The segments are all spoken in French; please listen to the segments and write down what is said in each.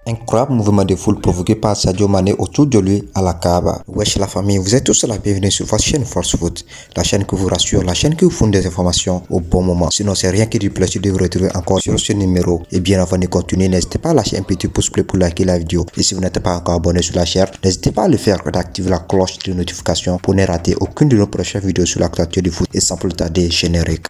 Incroyable mouvement de foule provoqué par Sadio Mané autour de lui à la Kaaba. Wesh la famille, vous êtes tous la bienvenue sur votre chaîne Force Foot, la chaîne qui vous rassure, la chaîne qui vous fournit des informations au bon moment. Sinon c'est rien qui du plaisir de vous retrouver encore sur ce numéro. Et bien avant de continuer, n'hésitez pas à lâcher un petit pouce bleu pour liker la vidéo. Et si vous n'êtes pas encore abonné sur la chaîne, n'hésitez pas à le faire et d'activer la cloche de notification pour ne rater aucune de nos prochaines vidéos sur l'actualité du foot. Et sans plus tarder, générique.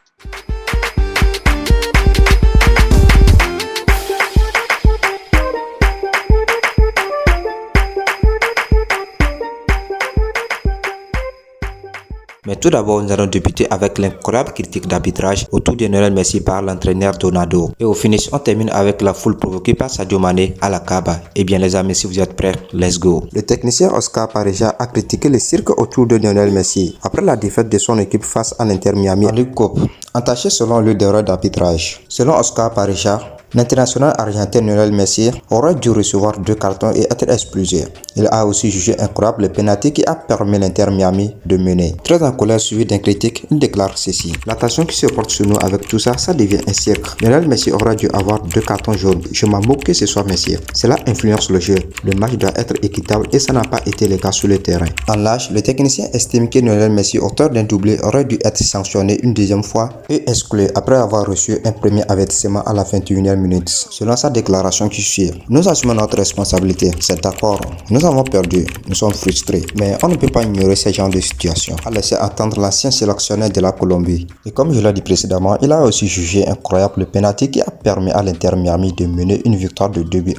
Mais tout d'abord, nous allons débuter avec l'incroyable critique d'arbitrage autour de Lionel Messi par l'entraîneur Ronaldo. Et au finish, on termine avec la foule provoquée par Sadio Mané à la Kaaba. Et bien les amis, si vous êtes prêts, let's go. Le technicien Oscar Pareja a critiqué le cirque autour de Lionel Messi après la défaite de son équipe face à l'Inter Miami en Ligue Cup, entaché selon lui d'erreurs d'arbitrage. Selon Oscar Pareja, l'international argentin Lionel Messi aurait dû recevoir 2 cartons et être expulsé. Il a aussi jugé incroyable le pénalty qui a permis l'Inter Miami de mener. Très en colère suivi d'un critique, il déclare ceci: l'attention qui se porte sur nous avec tout ça, ça devient un cirque. Lionel Messi aurait dû avoir 2 cartons jaunes. Je m'en moque que ce soit Messi. Cela influence le jeu. Le match doit être équitable et ça n'a pas été le cas sur le terrain. En lâche, le technicien estime que Lionel Messi, auteur d'un doublé, aurait dû être sanctionné une deuxième fois et exclu après avoir reçu un premier avertissement à la 21e minute. Selon sa déclaration qui suit, nous assumons notre responsabilité, c'est d'accord. Nous avons perdu, nous sommes frustrés, mais on ne peut pas ignorer ce genre de situation, a laissé entendre l'ancien sélectionneur de la Colombie. Et comme je l'ai dit précédemment, il a aussi jugé incroyable le pénalty qui a permis à l'Inter Miami de mener une victoire de 2-1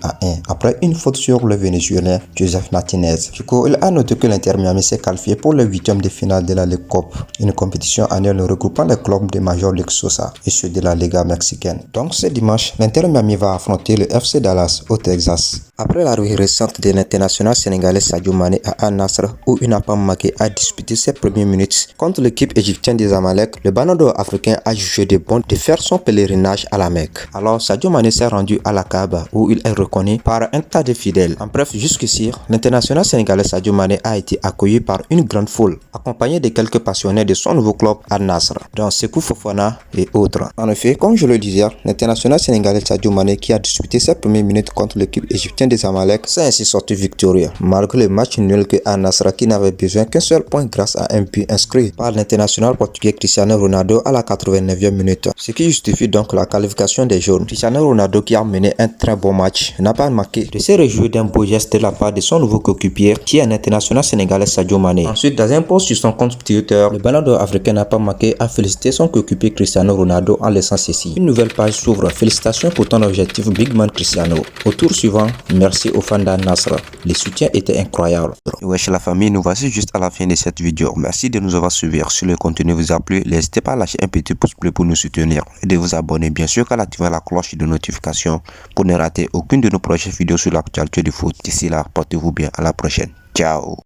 après une faute sur le Vénézuélien Joseph Martinez. Du coup, il a noté que l'Inter Miami s'est qualifié pour le 8e de finale de la Ligue Cup, une compétition annuelle regroupant les clubs de Major League Soccer et ceux de la Liga mexicaine. Donc ce dimanche, l'Inter Miami va affronter le FC Dallas au Texas. Après la ruée récente de l'international sénégalais Sadio Mané à Al-Nassr, où il n'a pas manqué à disputer ses premières minutes contre l'équipe égyptienne des Zamalek, le ballon d'or africain a jugé de bon de faire son pèlerinage à la Mecque. Alors Sadio Mané s'est rendu à la Kaaba, où il est reconnu par un tas de fidèles. En bref, jusqu'ici, l'international sénégalais Sadio Mané a été accueilli par une grande foule, accompagné de quelques passionnés de son nouveau club Al-Nassr, dont Sekou Fofana et autres. En effet, comme je le disais, l'international sénégalais Sadio Mané, qui a disputé ses premières minutes contre l'équipe égyptienne des Zamalek, s'est ainsi sorti victorieux, malgré le match nul que Al-Nassr, qui n'avait besoin qu'un seul point grâce à un but inscrit par l'international portugais Cristiano Ronaldo à la 89e minute. Ce qui justifie donc la qualification des jaunes. Cristiano Ronaldo, qui a mené un très bon match, n'a pas manqué de se réjouir d'un beau geste de la part de son nouveau coéquipier, qui est un international sénégalais Sadio Mané. Ensuite, dans un post sur son compte Twitter, le ballon d'or africain n'a pas manqué à féliciter son coéquipier Cristiano Ronaldo en laissant ceci: une nouvelle page s'ouvre, félicitations pour ton objectif Big Man Cristiano. Au tour suivant, merci aux fans d'Al-Nassr. Le soutien était incroyable. Wesh la famille, nous voici juste à la fin de cette vidéo. Merci de nous avoir suivis. Si le contenu vous a plu, n'hésitez pas à lâcher un petit pouce bleu pour nous soutenir et de vous abonner, bien sûr qu'à activer la cloche de notification pour ne rater aucune de nos prochaines vidéos sur l'actualité du foot. D'ici là, portez-vous bien, à la prochaine. Ciao.